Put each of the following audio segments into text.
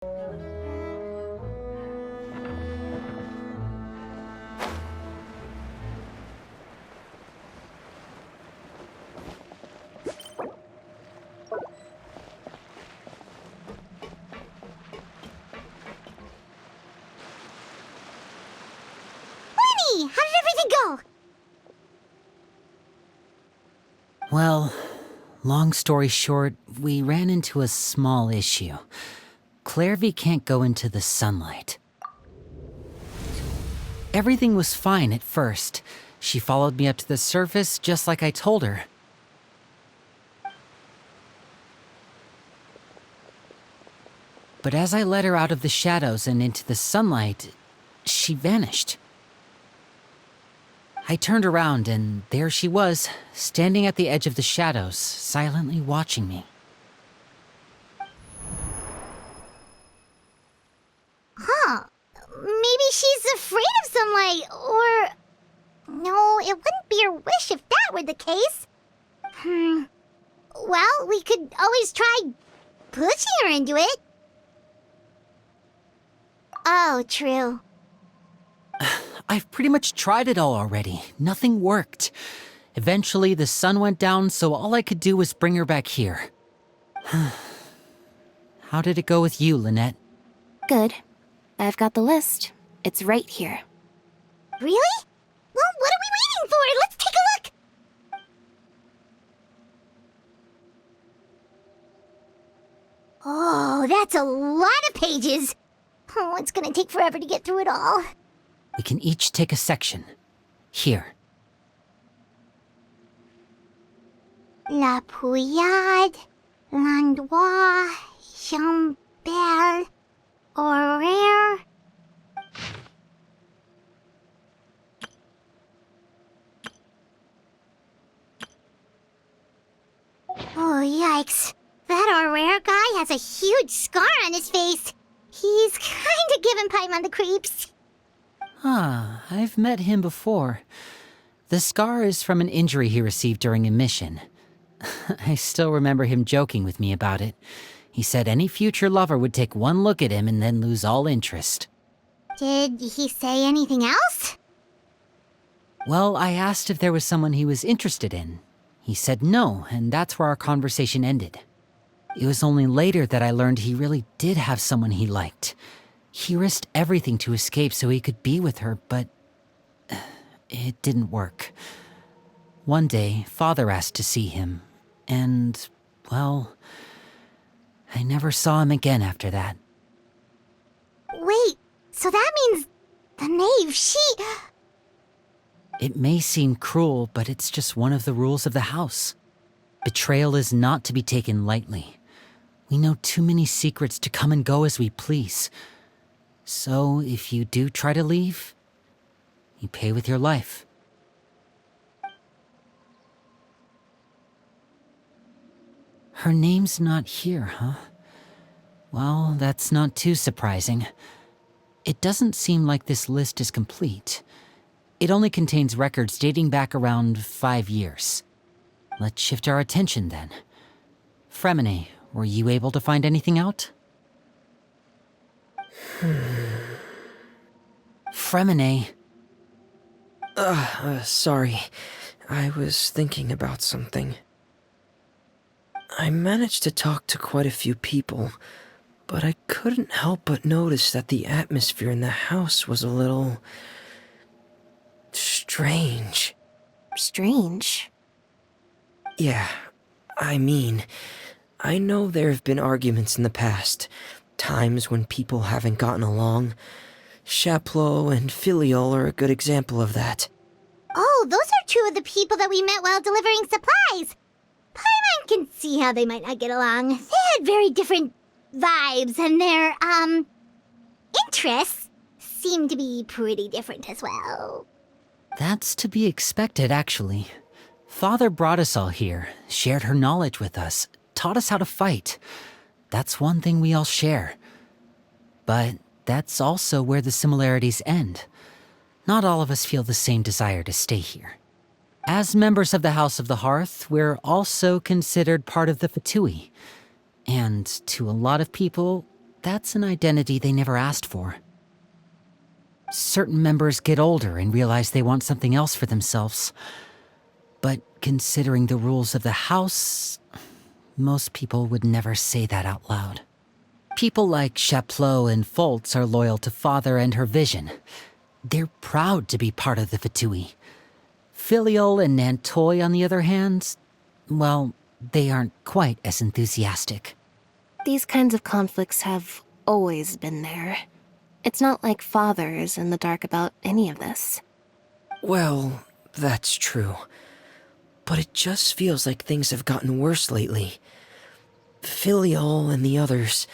Lenny, how did everything go? Well, long story short, we ran into a small issue. Clairvy can't go into the sunlight. Everything was fine at first. She followed me up to the surface just like I told her. But as I led her out of the shadows and into the sunlight, she vanished. I turned around and there she was, standing at the edge of the shadows, silently watching me. Huh. Maybe she's afraid of sunlight, or... No, it wouldn't be her wish if that were the case. Well, we could always try pushing her into it. Oh, true. I've pretty much tried it all already. Nothing worked. Eventually, the sun went down, so all I could do was bring her back here. How did it go with you, Lynette? Good. I've got the list. It's right here. Really? Well, what are we waiting for? Let's take a look! Oh, that's a lot of pages. Oh, it's gonna take forever to get through it all. We can each take a section. Here. La Pouillade, L'Endroit, Chambel, Horaire. Oh, yikes. That Horaire guy has a huge scar on his face. He's kinda giving Paimon the creeps. Ah, I've met him before. The scar is from an injury he received during a mission. I still remember him joking with me about it. He said any future lover would take one look at him and then lose all interest. Did he say anything else? Well, I asked if there was someone he was interested in. He said no, and that's where our conversation ended. It was only later that I learned he really did have someone he liked. He risked everything to escape so he could be with her, but it didn't work. One day, Father asked to see him, and, well, I never saw him again after that. Wait, so that means the knave, It may seem cruel, but it's just one of the rules of the house. Betrayal is not to be taken lightly. We know too many secrets to come and go as we please. So, if you do try to leave, you pay with your life. Her name's not here, huh? Well, that's not too surprising. It doesn't seem like this list is complete. It only contains records dating back around 5 years. Let's shift our attention then. Fremine, were you able to find anything out? Fremine. Sorry. I was thinking about something. I managed to talk to quite a few people, but I couldn't help but notice that the atmosphere in the house was a little... strange. Strange. Yeah, I mean, I know there have been arguments in the past, times when people haven't gotten along. Chaplot and Filiol are a good example of that. Oh, those are two of the people that we met while delivering supplies. Paimon can see how they might not get along. They had very different vibes, and their, interests seem to be pretty different as well. That's to be expected, actually. Father brought us all here, shared her knowledge with us, taught us how to fight. That's one thing we all share. But that's also where the similarities end. Not all of us feel the same desire to stay here. As members of the House of the Hearth, we're also considered part of the Fatui. And to a lot of people, that's an identity they never asked for. Certain members get older and realize they want something else for themselves. But considering the rules of the house, most people would never say that out loud. People like Chaplot and Foltz are loyal to Father and her vision. They're proud to be part of the Fatui. Filial and Nantoy, on the other hand, well, they aren't quite as enthusiastic. These kinds of conflicts have always been there. It's not like Father is in the dark about any of this. Well, that's true. But it just feels like things have gotten worse lately. Filial and the others,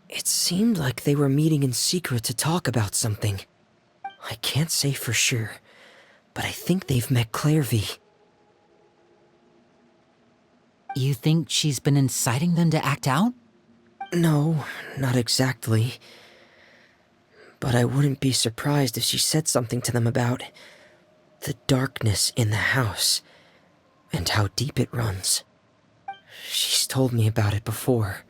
it seemed like they were meeting in secret to talk about something. I can't say for sure, but I think they've met Clairvy. You think she's been inciting them to act out? No, not exactly. But I wouldn't be surprised if she said something to them about the darkness in the house and how deep it runs. She's told me about it before.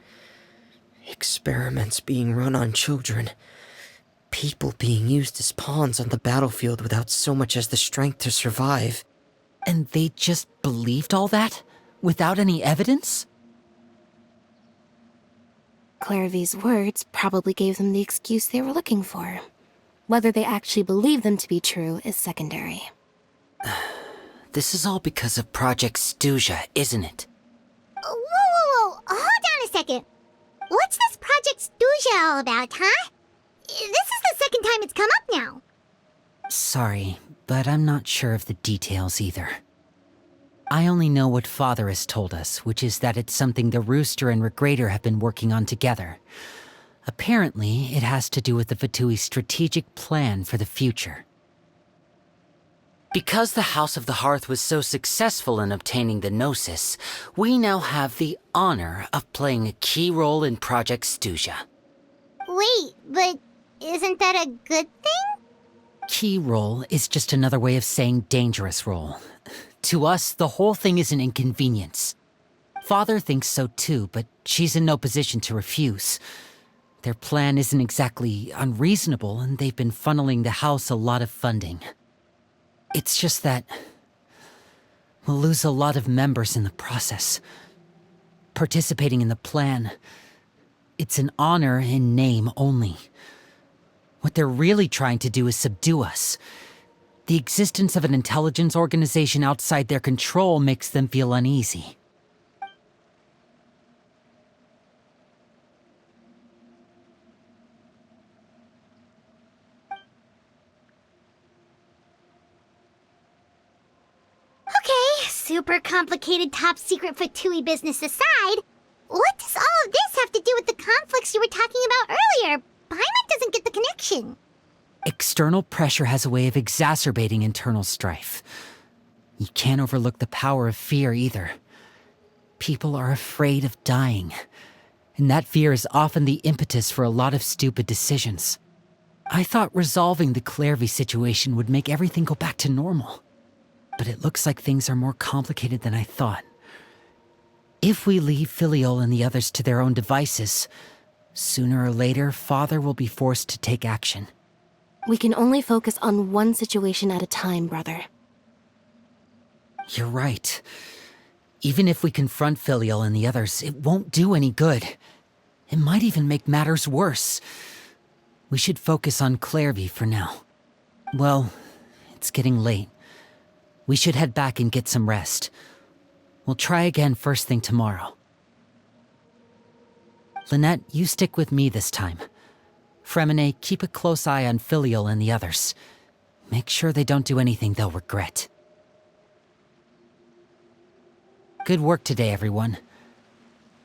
Experiments being run on children. People being used as pawns on the battlefield without so much as the strength to survive. And they just believed all that? Without any evidence? Clairvy's words probably gave them the excuse they were looking for. Whether they actually believe them to be true is secondary. This is all because of Project Stuja, isn't it? Whoa. Hold on a second. What's this Project Stuja all about, huh? This is the second time it's come up now. Sorry, but I'm not sure of the details either. I only know what Father has told us, which is that it's something the Rooster and Regrader have been working on together. Apparently, it has to do with the Fatui's strategic plan for the future. Because the House of the Hearth was so successful in obtaining the Gnosis, we now have the honor of playing a key role in Project Stuja. Wait, but isn't that a good thing? Key role is just another way of saying dangerous role. To us, the whole thing is an inconvenience. Father thinks so too, but she's in no position to refuse. Their plan isn't exactly unreasonable, and they've been funneling the house a lot of funding. It's just that we'll lose a lot of members in the process. Participating in the plan, it's an honor in name only. What they're really trying to do is subdue us. The existence of an intelligence organization outside their control makes them feel uneasy. Okay, super complicated top secret Fatui business aside, what does all of this have to do with the conflicts you were talking about earlier? Paimon doesn't get the connection. External pressure has a way of exacerbating internal strife. You can't overlook the power of fear either. People are afraid of dying, and that fear is often the impetus for a lot of stupid decisions. I thought resolving the Clairvy situation would make everything go back to normal. But it looks like things are more complicated than I thought. If we leave Filial and the others to their own devices, sooner or later, Father will be forced to take action. We can only focus on one situation at a time, brother. You're right. Even if we confront Filial and the others, it won't do any good. It might even make matters worse. We should focus on Clairvy for now. Well, it's getting late. We should head back and get some rest. We'll try again first thing tomorrow. Lynette, you stick with me this time. Fremine, keep a close eye on Filial and the others. Make sure they don't do anything they'll regret. Good work today, everyone.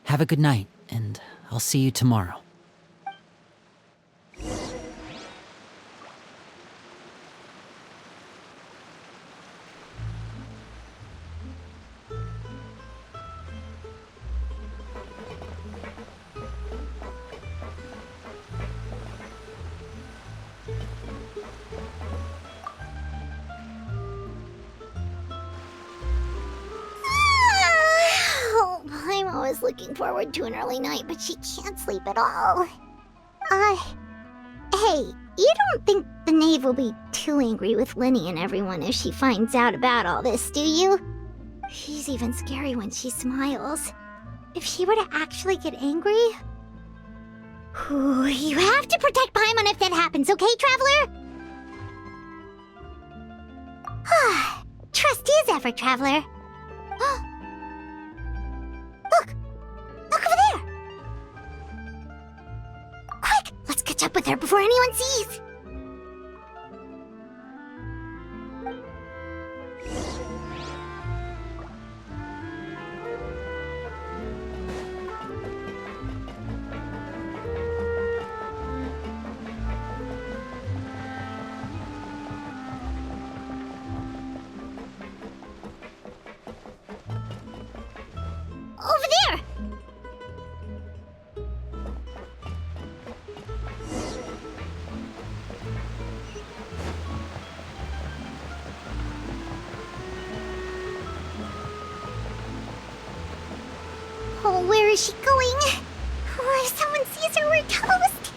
Have a good night, and I'll see you tomorrow. Oh, I'm always looking forward to an early night, but she can't sleep at all. Hey, you don't think the knave will be too angry with Lenny and everyone if she finds out about all this, do you? She's even scary when she smiles. If she were to actually get angry... Ooh, you have to protect Paimon if that happens, okay, Traveler? Trust is ever, Traveler. Look! Look over there! Quick! Let's catch up with her before anyone sees! Over there! Oh, where is she going? Oh, if someone sees her, we're toast!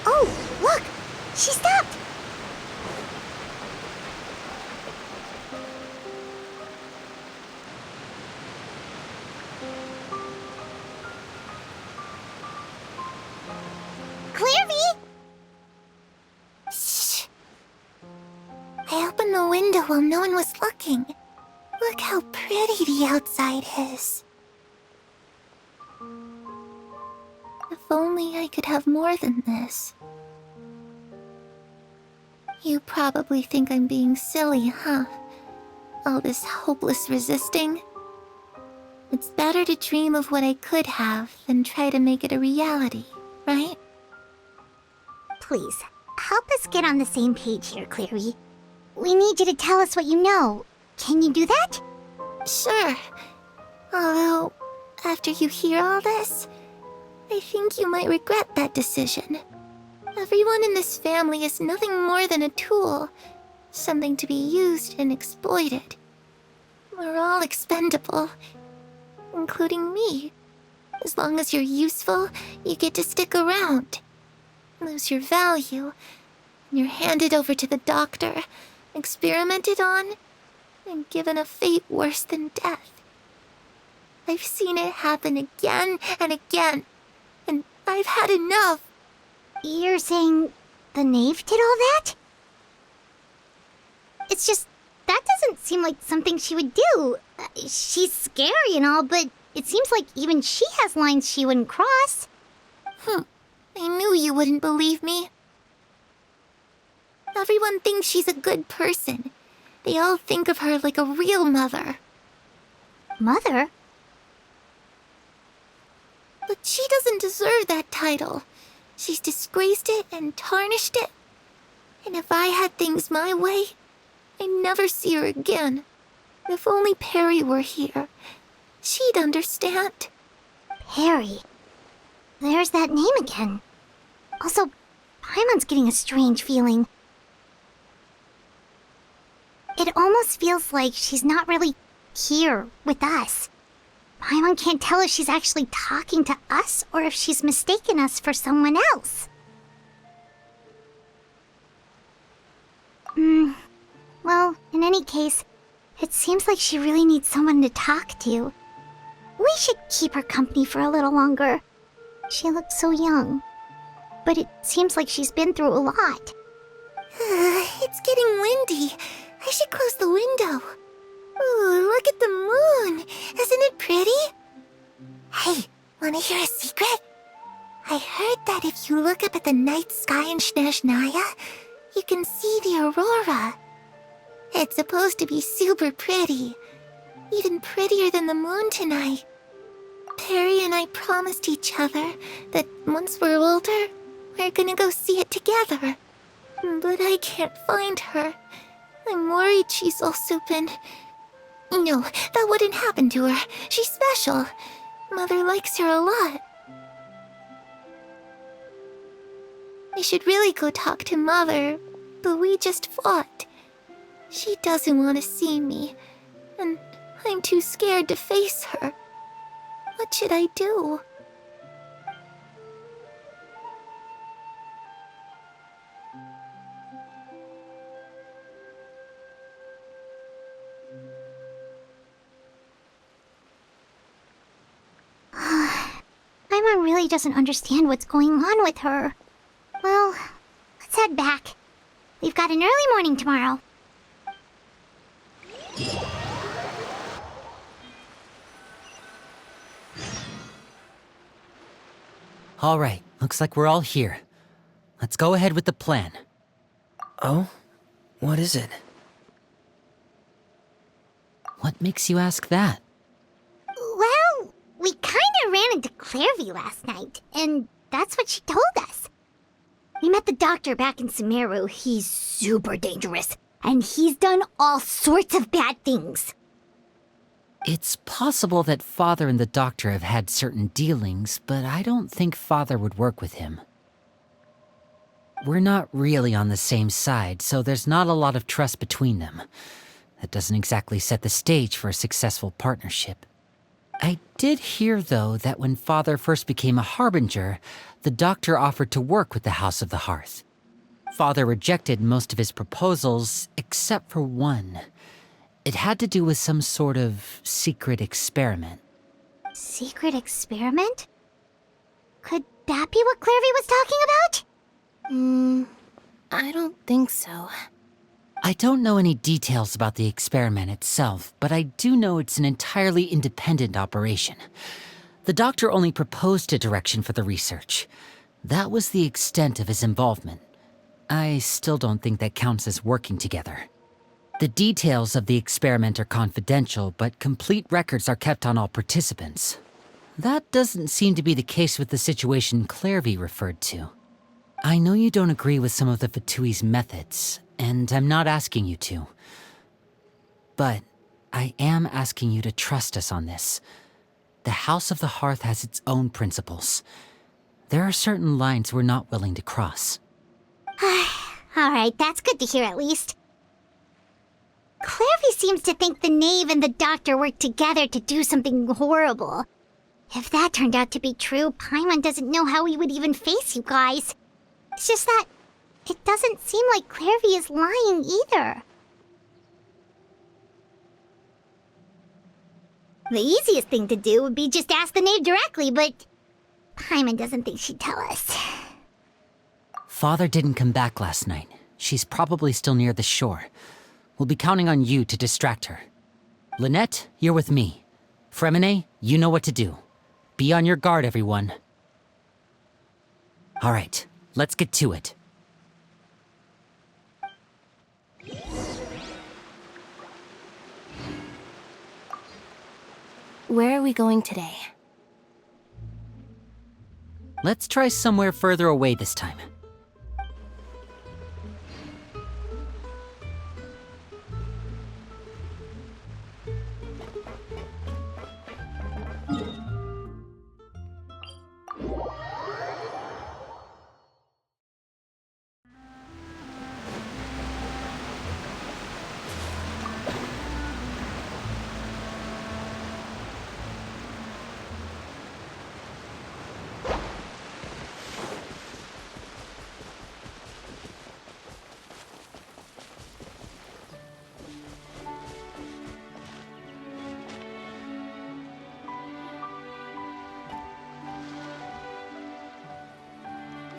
Oh, look! She stopped! Clairvy! Shh. I opened the window while no one was looking. Look how pretty the outside is. If only I could have more than this. You probably think I'm being silly, huh? All this hopeless resisting. It's better to dream of what I could have than try to make it a reality, right? Please, help us get on the same page here, Clary. We need you to tell us what you know. Can you do that? Sure. Although, after you hear all this, I think you might regret that decision. Everyone in this family is nothing more than a tool, something to be used and exploited. We're all expendable, including me. As long as you're useful, you get to stick around. Lose your value, and you're handed over to the doctor, experimented on, and given a fate worse than death. I've seen it happen again and again, and I've had enough. You're saying the knave did all that? It's just, that doesn't seem like something she would do. She's scary and all, but it seems like even she has lines she wouldn't cross. I knew you wouldn't believe me. Everyone thinks she's a good person. They all think of her like a real mother. Mother? But she doesn't deserve that title. She's disgraced it and tarnished it. And if I had things my way, I'd never see her again. If only Perry were here, she'd understand. Perry. There's that name again. Also, Paimon's getting a strange feeling. It almost feels like she's not really here with us. Paimon can't tell if she's actually talking to us or if she's mistaken us for someone else. Well, in any case, it seems like she really needs someone to talk to. We should keep her company for a little longer. She looks so young. But it seems like she's been through a lot. It's getting windy. I should close the window. Ooh, look at the moon. Isn't it pretty? Hey, wanna hear a secret? I heard that if you look up at the night sky in Snezhnaya, you can see the aurora. It's supposed to be super pretty. Even prettier than the moon tonight. Perry and I promised each other that once we're older, We're gonna go see it together. But I can't find her. I'm worried she's also been... No, that wouldn't happen to her. She's special. Mother likes her a lot. I should really go talk to Mother, but we just fought. She doesn't want to see me, and I'm too scared to face her. What should I do? Paimon really doesn't understand what's going on with her. Well, let's head back. We've got an early morning tomorrow. All right, looks like we're all here. Let's go ahead with the plan. Oh? What is it? What makes you ask that? Well, we kinda ran into Clairvy last night, and that's what she told us. We met the doctor back in Sumeru. He's super dangerous, and he's done all sorts of bad things. It's possible that Father and the Doctor have had certain dealings, but I don't think Father would work with him. We're not really on the same side, so there's not a lot of trust between them. That doesn't exactly set the stage for a successful partnership. I did hear, though, that when Father first became a Harbinger, the Doctor offered to work with the House of the Hearth. Father rejected most of his proposals, except for one. It had to do with some sort of secret experiment. Secret experiment? Could that be what Clairvy was talking about? I don't think so. I don't know any details about the experiment itself, but I do know it's an entirely independent operation. The Doctor only proposed a direction for the research. That was the extent of his involvement. I still don't think that counts as working together. The details of the experiment are confidential, but complete records are kept on all participants. That doesn't seem to be the case with the situation Clairvy referred to. I know you don't agree with some of the Fatui's methods, and I'm not asking you to. But I am asking you to trust us on this. The House of the Hearth has its own principles. There are certain lines we're not willing to cross. Alright, that's good to hear at least. Clairvy seems to think the Knave and the Doctor worked together to do something horrible. If that turned out to be true, Paimon doesn't know how we would even face you guys. It's just that it doesn't seem like Clairvy is lying either. The easiest thing to do would be just ask the Knave directly, but Paimon doesn't think she'd tell us. Father didn't come back last night. She's probably still near the shore. We'll be counting on you to distract her. Lynette, you're with me. Fremine, you know what to do. Be on your guard, everyone. All right, let's get to it. Where are we going today? Let's try somewhere further away this time.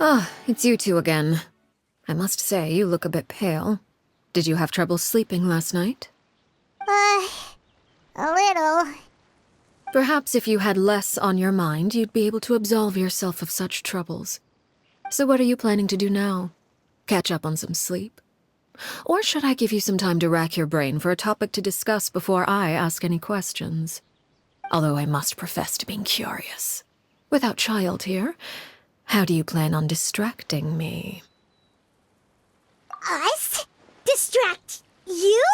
Ah, it's you two again. I must say, you look a bit pale. Did you have trouble sleeping last night? A little. Perhaps if you had less on your mind, you'd be able to absolve yourself of such troubles. So what are you planning to do now? Catch up on some sleep? Or should I give you some time to rack your brain for a topic to discuss before I ask any questions? Although I must profess to being curious. Without Child here, How do you plan on distracting me? Us? Distract you?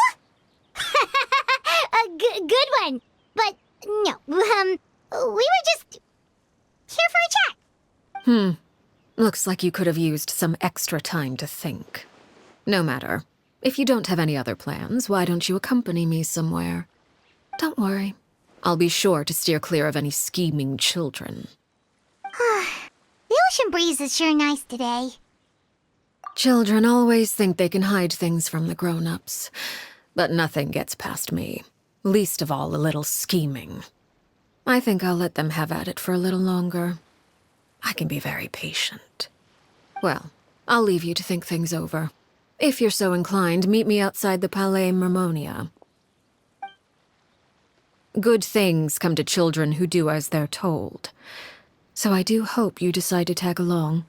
A good one. But no, we were just here for a chat. Looks like you could have used some extra time to think. No matter. If you don't have any other plans, why don't you accompany me somewhere? Don't worry. I'll be sure to steer clear of any scheming children. The ocean breeze is sure nice today. Children always think they can hide things from the grown-ups. But nothing gets past me. Least of all a little scheming. I think I'll let them have at it for a little longer. I can be very patient. Well, I'll leave you to think things over. If you're so inclined, meet me outside the Palais Mermonia. Good things come to children who do as they're told. So I do hope you decide to tag along.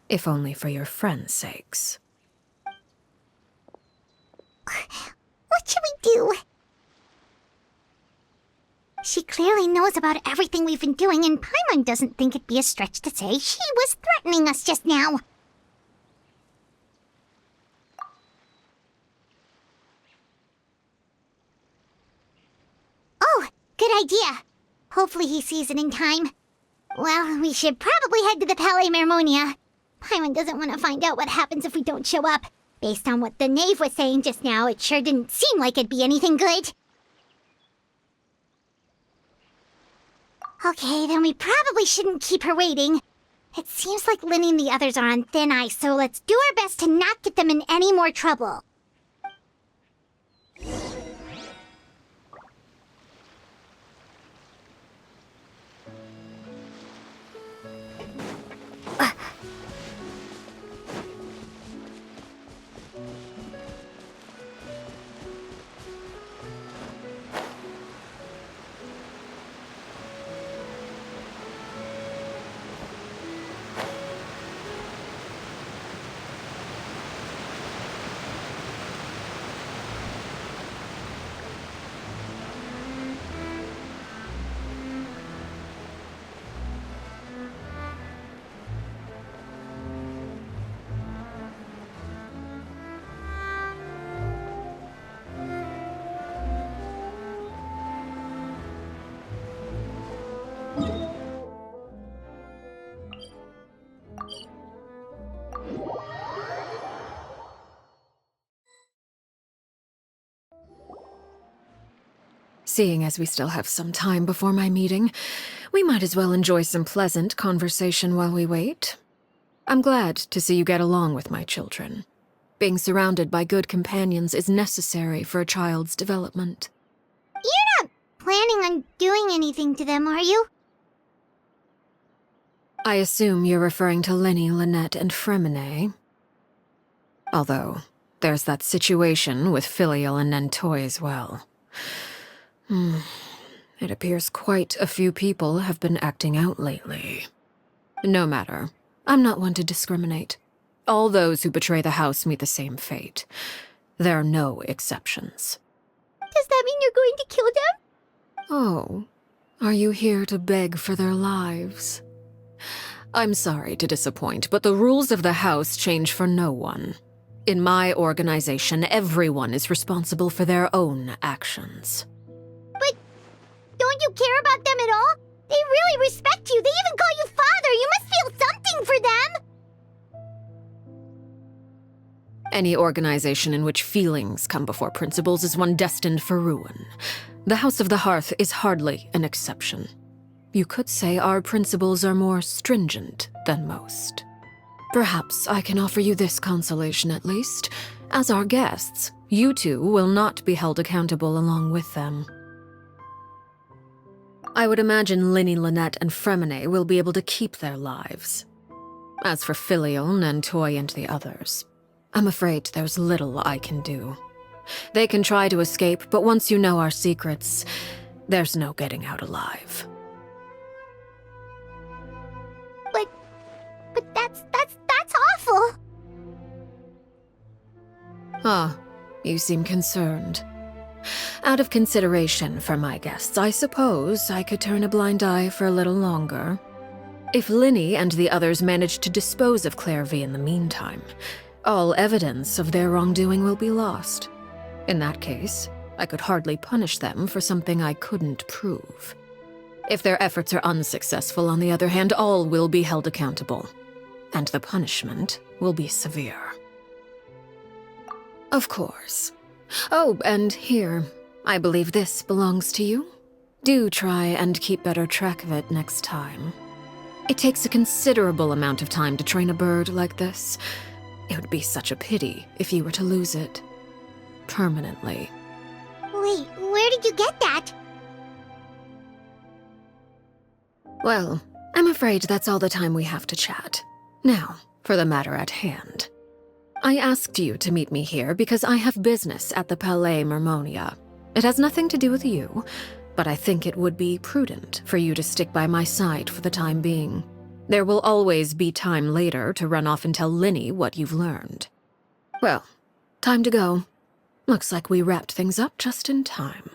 If only for your friends' sakes. What should we do? She clearly knows about everything we've been doing, and Paimon doesn't think it'd be a stretch to say she was threatening us just now. Oh, good idea. Hopefully he sees it in time. Well, we should probably head to the Palais Mermonia. Paimon doesn't want to find out what happens if we don't show up. Based on what the knave was saying just now, it sure didn't seem like it'd be anything good. Okay, then we probably shouldn't keep her waiting. It seems like Linny and the others are on thin ice, so let's do our best to not get them in any more trouble. Seeing as we still have some time before my meeting, we might as well enjoy some pleasant conversation while we wait. I'm glad to see you get along with my children. Being surrounded by good companions is necessary for a child's development. You're not planning on doing anything to them, are you? I assume you're referring to Linny, Lynette, and Fremine. Although, there's that situation with Filial and Nentoy as well. It appears quite a few people have been acting out lately. No matter. I'm not one to discriminate. All those who betray the house meet the same fate. There are no exceptions. Does that mean you're going to kill them? Oh, are you here to beg for their lives? I'm sorry to disappoint, but the rules of the house change for no one. In my organization, everyone is responsible for their own actions. But don't you care about them at all? They really respect you. They even call you father. You must feel something for them. Any organization in which feelings come before principles is one destined for ruin. The House of the Hearth is hardly an exception. You could say our principles are more stringent than most. Perhaps I can offer you this consolation at least. As our guests, you two will not be held accountable along with them. I would imagine Linny, Lynette, and Fremine will be able to keep their lives. As for Filial, Nentoy, and the others, I'm afraid there's little I can do. They can try to escape, but once you know our secrets, there's no getting out alive. But that's awful. Ah, you seem concerned. Out of consideration for my guests, I suppose I could turn a blind eye for a little longer. If Linny and the others manage to dispose of Clairvy in the meantime, all evidence of their wrongdoing will be lost. In that case, I could hardly punish them for something I couldn't prove. If their efforts are unsuccessful, on the other hand, all will be held accountable, and the punishment will be severe. Of course. Oh, and here, I believe this belongs to you. Do try and keep better track of it next time. It takes a considerable amount of time to train a bird like this. It would be such a pity if you were to lose it. Permanently. Wait, where did you get that? Well, I'm afraid that's all the time we have to chat. Now, for the matter at hand. I asked you to meet me here because I have business at the Palais Mermonia. It has nothing to do with you, but I think it would be prudent for you to stick by my side for the time being. There will always be time later to run off and tell Linny what you've learned. Well, time to go. Looks like we wrapped things up just in time.